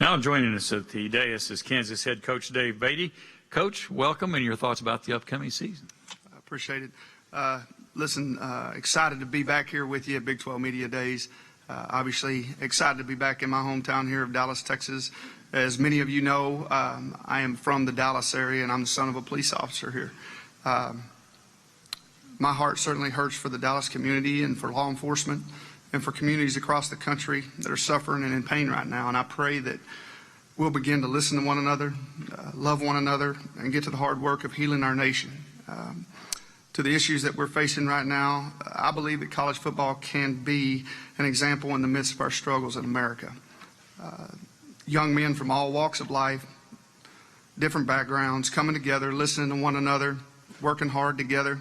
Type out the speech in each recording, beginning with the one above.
Now joining us at the dais is Kansas head coach Dave Beaty. Coach, welcome, and your thoughts about the upcoming season. I appreciate it. Excited to be back here with you at Big 12 Media Days. Obviously excited to be back in my hometown here of Dallas, Texas. As many of you know, I am from the Dallas area, and I'm the son of a police officer here. My heart certainly hurts for the Dallas community and for law enforcement and for communities across the country that are suffering and in pain right now. And I pray that we'll begin to listen to one another, love one another, and get to the hard work of healing our nation. To the issues that we're facing right now, I believe that college football can be an example in the midst of our struggles in America. Young men from all walks of life, different backgrounds, coming together, listening to one another, working hard together,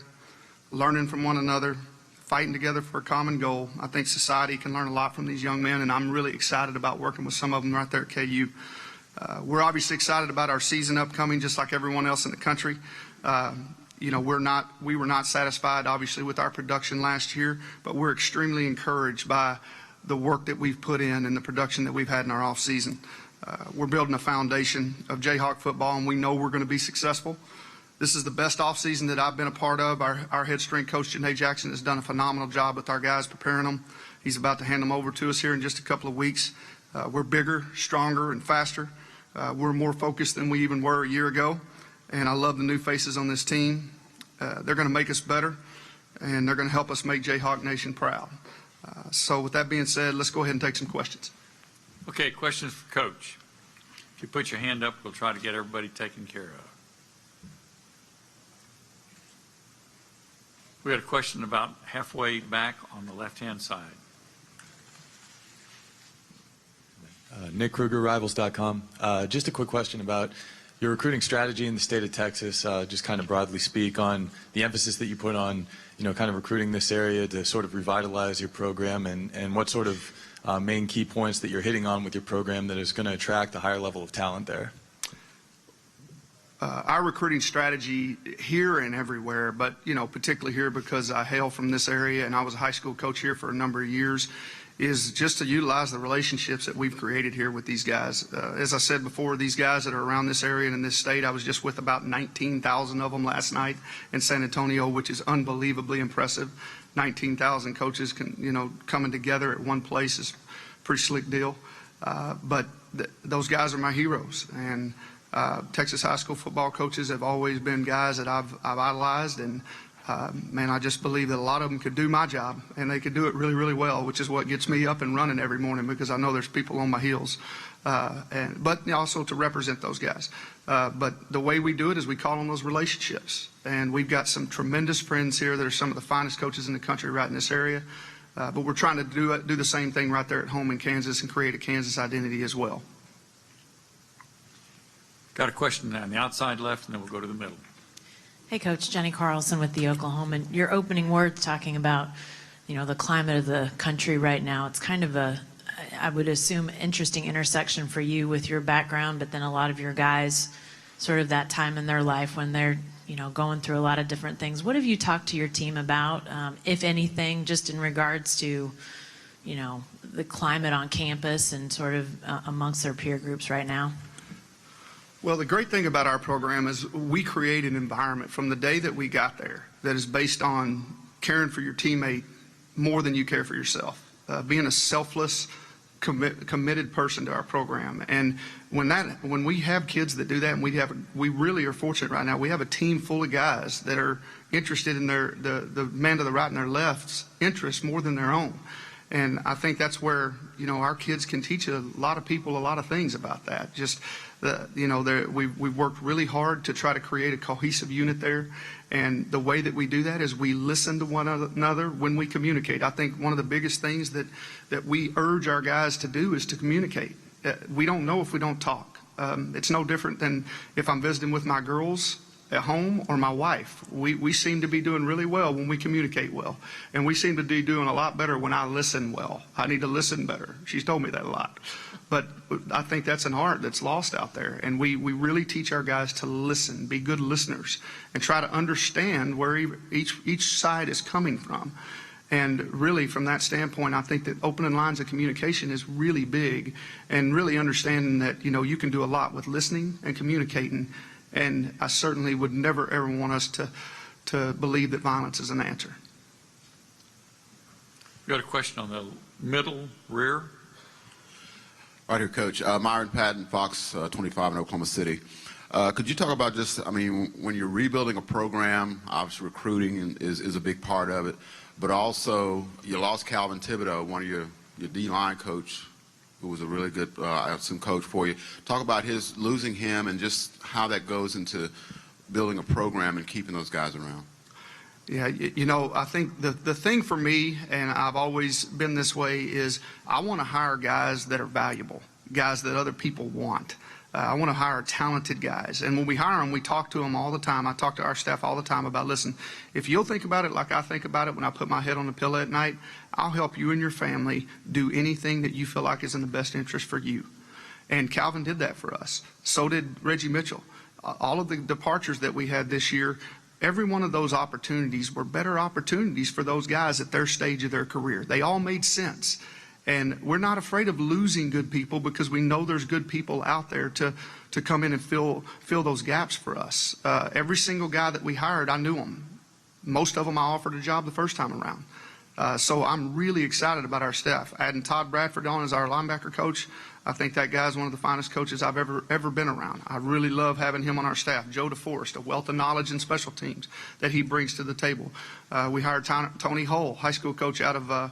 learning from one another, fighting together for a common goal. I think society can learn a lot from these young men, and I'm really excited about working with some of them right there at KU. We're obviously excited about our season upcoming, just like everyone else in the country. We were not satisfied, obviously, with our production last year, but we're extremely encouraged by the work that we've put in and the production that we've had in our off season. We're building a foundation of Jayhawk football, and we know we're going to be successful. This is the best offseason that I've been a part of. Our head strength coach, Janae Jackson, has done a phenomenal job with our guys, preparing them. He's about to hand them over to us here in just a couple of weeks. We're bigger, stronger, and faster. We're more focused than we even were a year ago, and I love the new faces on this team. They're going to make us better, and they're going to help us make Jayhawk Nation proud. So with that being said, let's go ahead and take some questions. Okay, questions for Coach. If you put your hand up, we'll try to get everybody taken care of. We had a question about halfway back on the left-hand side. Nick Kruger, Rivals.com. Just a quick question about your recruiting strategy in the state of Texas. Just kind of broadly speak on the emphasis that you put on, kind of recruiting this area to sort of revitalize your program, and what sort of main key points that you're hitting on with your program that is going to attract a higher level of talent there. Our recruiting strategy here and everywhere, but particularly here because I hail from this area and I was a high school coach here for a number of years, is just to utilize the relationships that we've created here with these guys. As I said before, these guys that are around this area and in this state, I was just with about 19,000 of them last night in San Antonio, which is unbelievably impressive. 19,000 coaches coming together at one place is a pretty slick deal. But those guys are my heroes, and Texas high school football coaches have always been guys that I've idolized, and man, I just believe that a lot of them could do my job, and they could do it really, really well, which is what gets me up and running every morning, because I know there's people on my heels, but also to represent those guys. But the way we do it is we call on those relationships, and we've got some tremendous friends here that are some of the finest coaches in the country right in this area, but we're trying to do the same thing right there at home in Kansas and create a Kansas identity as well. Got a question on the outside left, and then we'll go to the middle. Hey, Coach. Jenny Carlson with the Oklahoman. Your opening words talking about, the climate of the country right now. It's kind of I would assume, interesting intersection for you with your background, but then a lot of your guys, sort of that time in their life when they're, going through a lot of different things. What have you talked to your team about, if anything, just in regards to, the climate on campus and sort of amongst their peer groups right now? Well, the great thing about our program is we create an environment from the day that we got there that is based on caring for your teammate more than you care for yourself, being a selfless, committed person to our program. And when we have kids that do that, and we really are fortunate right now. We have a team full of guys that are interested in the man to the right and their left's interests more than their own. And I think that's where our kids can teach a lot of people a lot of things about that. Just we've worked really hard to try to create a cohesive unit there, and the way that we do that is we listen to one another when we communicate. I think one of the biggest things that we urge our guys to do is to communicate. We don't know if we don't talk. It's no different than if I'm visiting with my girls at home or my wife. We seem to be doing really well when we communicate well, and we seem to be doing a lot better when I listen well. I need to listen better. She's told me that a lot. But I think that's an art that's lost out there, and we really teach our guys to listen, be good listeners, and try to understand where each side is coming from. And really, from that standpoint, I think that opening lines of communication is really big, and really understanding that, you can do a lot with listening and communicating. And I certainly would never, ever want us to believe that violence is an answer. We got a question on the middle rear. Right here, Coach. Myron Patton, Fox 25 in Oklahoma City. Could you talk about when you're rebuilding a program, obviously recruiting is a big part of it, but also you lost Calvin Thibodeau, one of your D-line coach, who was a really good, I assume, coach for you. Talk about losing him and just how that goes into building a program and keeping those guys around. Yeah, I think the thing for me, and I've always been this way, is I want to hire guys that are valuable, guys that other people want. I want to hire talented guys. And when we hire them, we talk to them all the time. I talk to our staff all the time about, listen, if you'll think about it like I think about it when I put my head on the pillow at night, I'll help you and your family do anything that you feel like is in the best interest for you. And Calvin did that for us. So did Reggie Mitchell. All of the departures that we had this year, every one of those opportunities were better opportunities for those guys at their stage of their career. They all made sense. And we're not afraid of losing good people because we know there's good people out there to come in and fill those gaps for us. Every single guy that we hired, I knew them. Most of them I offered a job the first time around. So I'm really excited about our staff. Adding Todd Bradford on as our linebacker coach, I think that guy's one of the finest coaches I've ever been around. I really love having him on our staff. Joe DeForest, a wealth of knowledge in special teams that he brings to the table. We hired Tony Hull, high school coach out of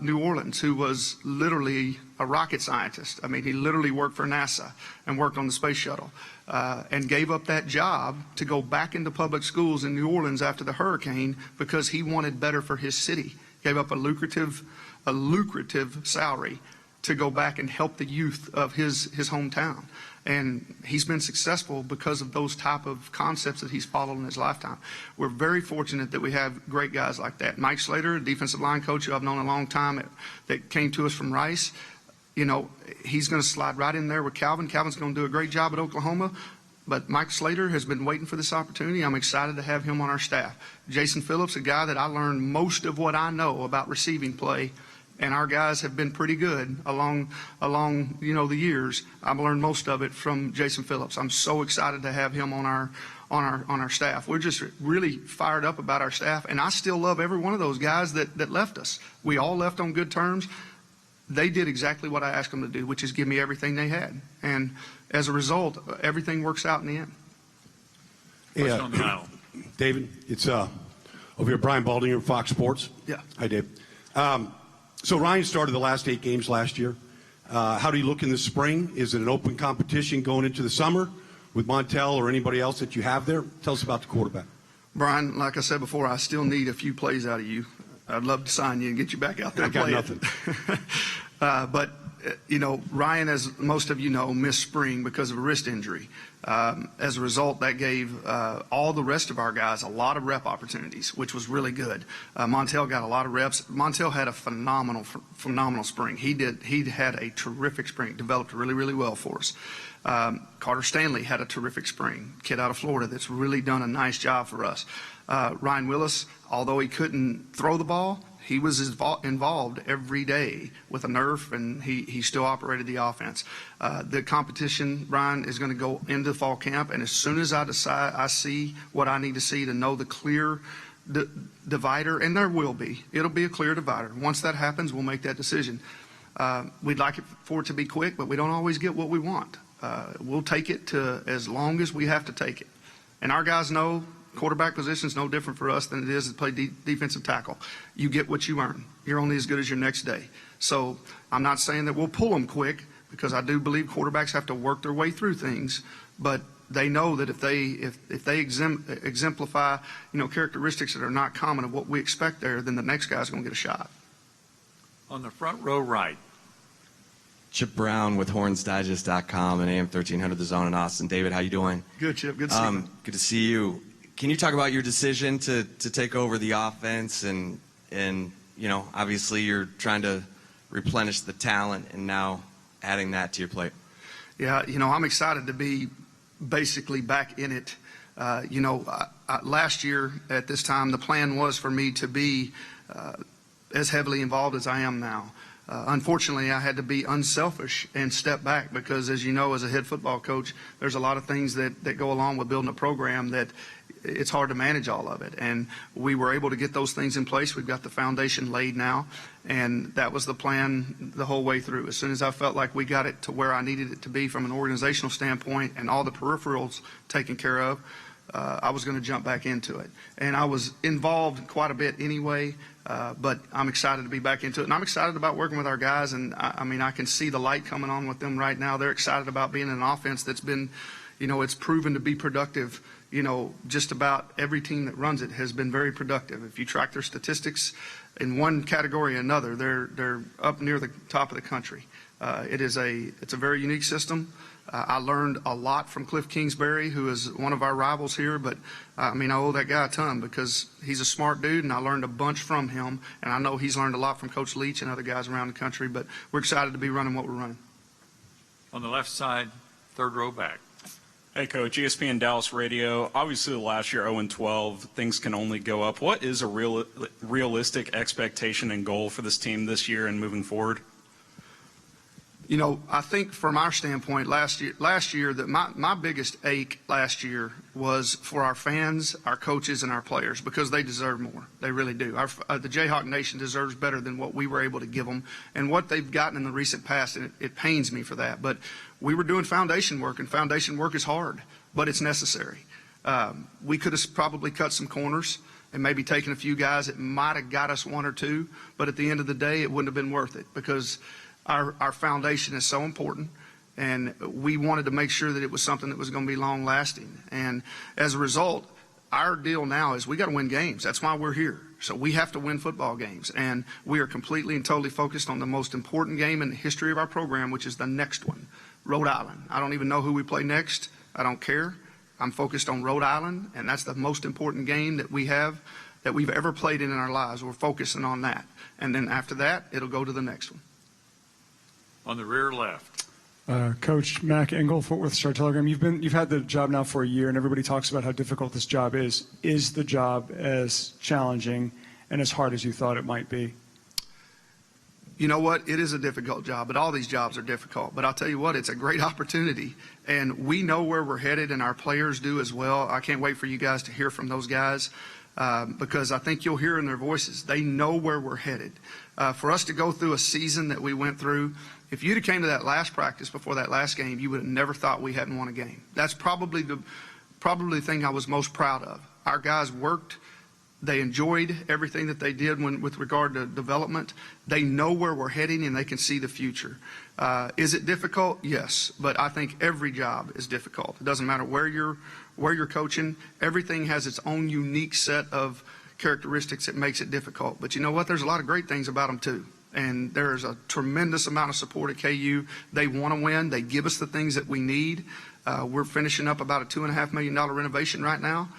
New Orleans, who was literally a rocket scientist. I mean, he literally worked for NASA and worked on the space shuttle, and gave up that job to go back into public schools in New Orleans after the hurricane because he wanted better for his city. Gave up a lucrative salary to go back and help the youth of his hometown. And he's been successful because of those type of concepts that he's followed in his lifetime. We're very fortunate that we have great guys like that. Mike Slater, a defensive line coach who I've known a long time that came to us from Rice, he's going to slide right in there with Calvin. Calvin's going to do a great job at Oklahoma. But Mike Slater has been waiting for this opportunity. I'm excited to have him on our staff. Jason Phillips, a guy that I learned most of what I know about receiving play, and our guys have been pretty good along the years. I've learned most of it from Jason Phillips. I'm so excited to have him on our staff. We're just really fired up about our staff, and I still love every one of those guys that left us. We all left on good terms. They did exactly what I asked them to do, which is give me everything they had. And as a result, everything works out in the end. Question on the aisle. David, it's over here, Brian Baldinger, Fox Sports. Yeah. Hi, Dave. So Ryan started the last 8 games last year. How do you look in the spring? Is it an open competition going into the summer with Montel or anybody else that you have there? Tell us about the quarterback. Brian, like I said before, I still need a few plays out of you. I'd love to sign you and get you back out there. I got playing. nothing. But Ryan, as most of you know, missed spring because of a wrist injury. As a result, that gave all the rest of our guys a lot of rep opportunities, which was really good. Montel got a lot of reps. Montel had a phenomenal spring. He had a terrific spring, developed really, really well for us. Carter Stanley had a terrific spring, kid out of Florida that's really done a nice job for us. Ryan Willis, although he couldn't throw the ball, he was involved every day with a Nerf, and he still operated the offense. The competition, Ryan, is going to go into fall camp, and as soon as I see what I need to see to know the clear divider, and there will be. It'll be a clear divider. Once that happens, we'll make that decision. We'd like it for it to be quick, but we don't always get what we want. We'll take it to as long as we have to take it. And our guys know quarterback position is no different for us than it is to play defensive tackle. You get what you earn. You're only as good as your next day. So I'm not saying that we'll pull them quick, because I do believe quarterbacks have to work their way through things, but they know that if they exemplify characteristics that are not common of what we expect there, then the next guy's going to get a shot. On the front row right. Chip Brown with HornsDigest.com and AM 1300 The Zone in Austin. David, how you doing? Good, Chip. Good to see you. Good to see you. Can you talk about your decision to take over the offense and obviously you're trying to replenish the talent and now adding that to your plate? Yeah, I'm excited to be basically back in it. Last year at this time, the plan was for me to be as heavily involved as I am now. Unfortunately, I had to be unselfish and step back because, as you know, as a head football coach, there's a lot of things that go along with building a program that it's hard to manage all of it. And we were able to get those things in place. We've got the foundation laid now, and that was the plan the whole way through. As soon as I felt like we got it to where I needed it to be from an organizational standpoint and all the peripherals taken care of, I was going to jump back into it. And I was involved quite a bit anyway, but I'm excited to be back into it. And I'm excited about working with our guys, and I mean, I can see the light coming on with them right now. They're excited about being in an offense that's been, it's proven to be productive. Just about every team that runs it has been very productive. If you track their statistics in one category or another, they're up near the top of the country. It's a very unique system. I learned a lot from Cliff Kingsbury, who is one of our rivals here, but I owe that guy a ton because he's a smart dude, and I learned a bunch from him, and I know he's learned a lot from Coach Leach and other guys around the country, but we're excited to be running what we're running. On the left side, third row back. Hey, Coach, ESPN Dallas Radio. Obviously, last year 0-12, things can only go up. What is a realistic expectation and goal for this team this year and moving forward? I think from our standpoint last year that my biggest ache last year was for our fans, our coaches, and our players because they deserve more. They really do. The Jayhawk Nation deserves better than what we were able to give them and what they've gotten in the recent past, and it pains me for that. But we were doing foundation work, and foundation work is hard, but it's necessary. We could have probably cut some corners and maybe taken a few guys that might have got us one or two, but at the end of the day, it wouldn't have been worth it because our foundation is so important, and we wanted to make sure that it was something that was going to be long lasting. And as a result, our deal now is we got to win games. That's why we're here. So we have to win football games, and we are completely and totally focused on the most important game in the history of our program, which is the next one, Rhode Island. I don't even know who we play next. I don't care. I'm focused on Rhode Island, and that's the most important game that we have that we've ever played in our lives. We're focusing on that. And then after that, it'll go to the next one. On the rear left. Coach Mac Engel, Fort Worth Star-Telegram. You've had the job now for a year, and everybody talks about how difficult this job is. Is the job as challenging and as hard as you thought it might be? You know what? It is a difficult job, but all these jobs are difficult. But I'll tell you what, it's a great opportunity, and we know where we're headed, and our players do as well. I can't wait for you guys to hear from those guys because I think you'll hear in their voices. They know where we're headed. For us to go through a season that we went through, if you'd have came to that last practice before that last game, you would have never thought we hadn't won a game. That's probably the thing I was most proud of. Our guys worked. They enjoyed everything that they did with regard to development. They know where we're heading, and they can see the future. Is it difficult? Yes, but I think every job is difficult. It doesn't matter where you're coaching. Everything has its own unique set of characteristics that makes it difficult. But you know what? There's a lot of great things about them too. And there's a tremendous amount of support at KU. They want to win. They give us the things that we need. We're finishing up about a $2.5 million renovation right now.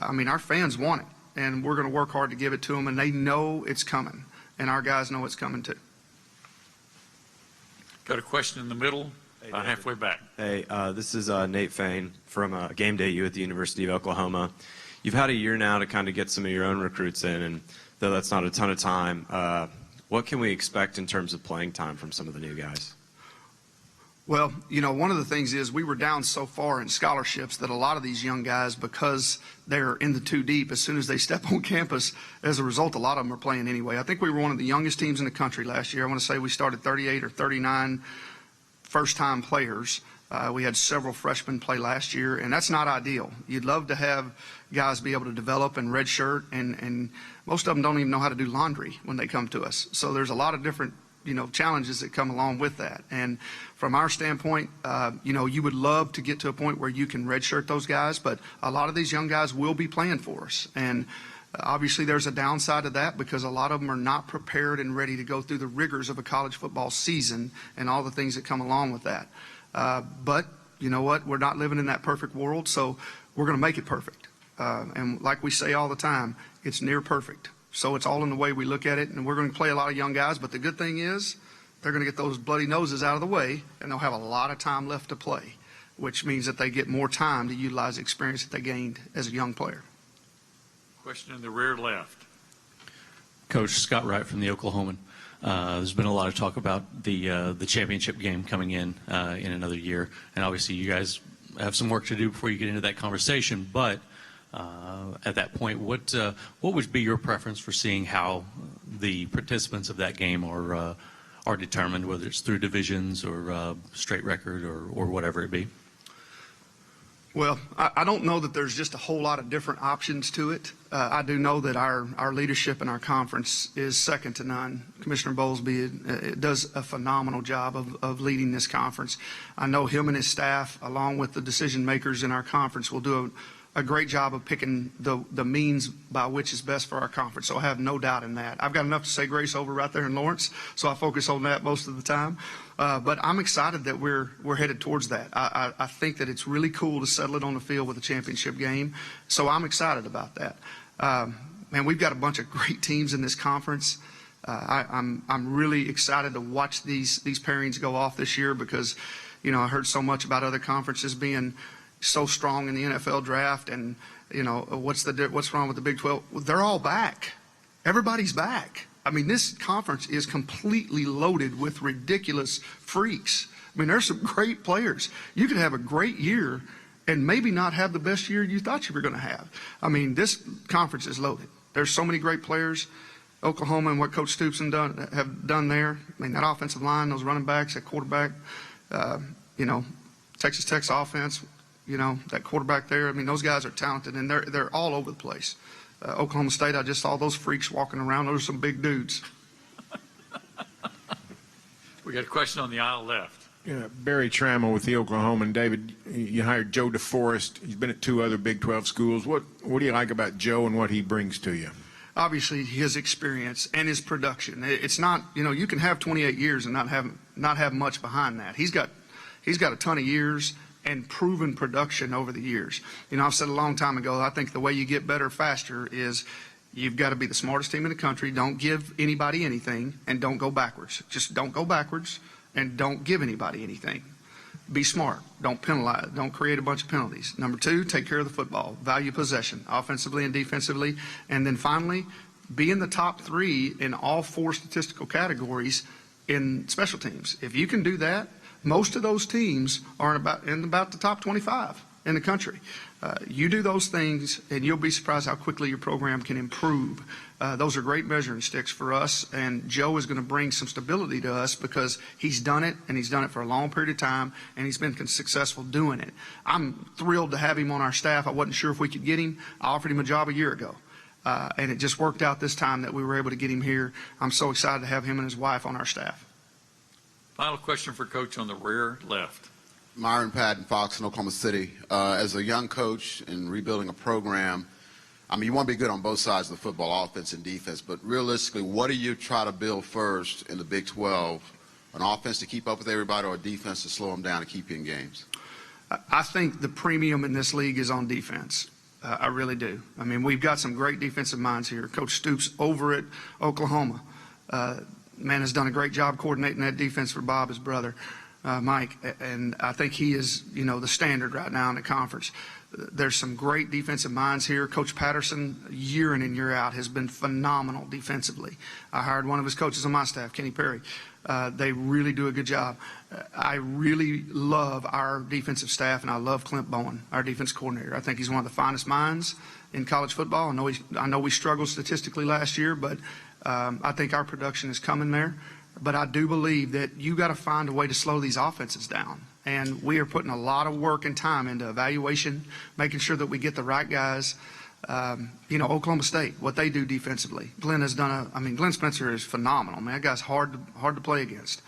Our fans want it, and we're going to work hard to give it to them, and they know it's coming, and our guys know it's coming too. Got a question in the middle, about halfway back. Hey, this is Nate Fain from Game Day U at the University of Oklahoma. You've had a year now to kind of get some of your own recruits in, and though that's not a ton of time, what can we expect in terms of playing time from some of the new guys? Well, one of the things is we were down so far in scholarships that a lot of these young guys, because they're in the too deep, as soon as they step on campus, as a result, a lot of them are playing anyway. I think we were one of the youngest teams in the country last year. I want to say we started 38 or 39 first-time players. We had several freshmen play last year, and that's not ideal. You'd love to have guys be able to develop and redshirt, and most of them don't even know how to do laundry when they come to us. So there's a lot of different, challenges that come along with that. And from our standpoint, you would love to get to a point where you can redshirt those guys, but a lot of these young guys will be playing for us. And obviously there's a downside to that because a lot of them are not prepared and ready to go through the rigors of a college football season and all the things that come along with that. But you know what? We're not living in that perfect world, so we're going to make it perfect. And like we say all the time, it's near perfect. So it's all in the way we look at it, and we're going to play a lot of young guys. But the good thing is they're going to get those bloody noses out of the way, and they'll have a lot of time left to play, which means that they get more time to utilize the experience that they gained as a young player. Question in the rear left. Coach Scott Wright from the Oklahoman. There's been a lot of talk about the championship game coming in another year, and obviously you guys have some work to do before you get into that conversation. But at that point, what would be your preference for seeing how the participants of that game are determined, whether it's through divisions or straight record or whatever it be? Well, I don't know that there's just a whole lot of different options to it. I do know that our leadership in our conference is second to none. Commissioner Bowlesby does a phenomenal job of leading this conference. I know him and his staff, along with the decision makers in our conference, will do a great job of picking the means by which is best for our conference. So I have no doubt in that. I've got enough to say grace over right there in Lawrence, so I focus on that most of the time. But I'm excited that we're headed towards that. I think that it's really cool to settle it on the field with a championship game. So I'm excited about that. Man, we've got a bunch of great teams in this conference. I'm really excited to watch these pairings go off this year because, you know, I heard so much about other conferences being so strong in the NFL draft, and you know what's wrong with the Big 12? They're all back. Everybody's back. I mean, this conference is completely loaded with ridiculous freaks. I mean, there's some great players. You could have a great year and maybe not have the best year you thought you were going to have. I mean, this conference is loaded. There's so many great players. Oklahoma and what Coach Stoops have done there. I mean, that offensive line, those running backs, that quarterback, you know, Texas Tech's offense. You know, that quarterback there, I mean, those guys are talented, and they're all over the place. Oklahoma State, I just saw those freaks walking around. Those are some big dudes. We got a question on the aisle left. Yeah, Barry Trammell with the Oklahoman. David, you hired Joe DeForest. He's been at 2 other Big 12 schools. What do you like about Joe and what he brings to you? Obviously, his experience and his production. It's not, you know, you can have 28 years and not have much behind that. He's got a ton of years and proven production over the years. You know, I've said a long time ago, I think the way you get better faster is you've got to be the smartest team in the country. Don't give anybody anything, and don't go backwards. Just don't go backwards, and don't give anybody anything. Be smart. Don't penalize. Don't create a bunch of penalties. Number 2, take care of the football. Value possession, offensively and defensively. And then finally, be in the top 3 in all 4 statistical categories in special teams. If you can do that, most of those teams are in about the top 25 in the country. You do those things, and you'll be surprised how quickly your program can improve. Those are great measuring sticks for us, and Joe is going to bring some stability to us because he's done it, and he's done it for a long period of time, and he's been successful doing it. I'm thrilled to have him on our staff. I wasn't sure if we could get him. I offered him a job a year ago, and it just worked out this time that we were able to get him here. I'm so excited to have him and his wife on our staff. Final question for Coach on the rear left. Myron Patton, Fox in Oklahoma City. As a young coach and rebuilding a program, I mean, you want to be good on both sides of the football, offense and defense, but realistically, what do you try to build first in the Big 12? An offense to keep up with everybody or a defense to slow them down and keep you in games? I think the premium in this league is on defense. I really do. I mean, we've got some great defensive minds here. Coach Stoops over at Oklahoma, man, has done a great job coordinating that defense for Bob, his brother, Mike, and I think he is, you know, the standard right now in the conference. There's some great defensive minds here. Coach Patterson, year in and year out, has been phenomenal defensively. I hired one of his coaches on my staff, Kenny Perry. They really do a good job. I really love our defensive staff, and I love Clint Bowen, our defense coordinator. I think he's one of the finest minds in college football. I know we struggled statistically last year, but I think our production is coming there. But I do believe that you got to find a way to slow these offenses down. And we are putting a lot of work and time into evaluation, making sure that we get the right guys. You know, Oklahoma State, what they do defensively. Glenn has done Glenn Spencer is phenomenal, man. That guy's hard to play against.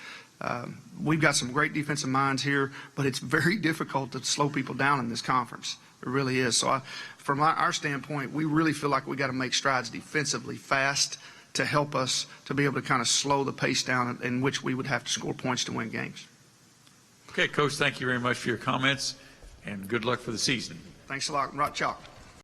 We've got some great defensive minds here, but it's very difficult to slow people down in this conference. It really is. So from our standpoint, we really feel like we got to make strides defensively fast to help us to be able to kind of slow the pace down in which we would have to score points to win games. Okay, Coach, thank you very much for your comments, and good luck for the season. Thanks a lot. Rock chalk.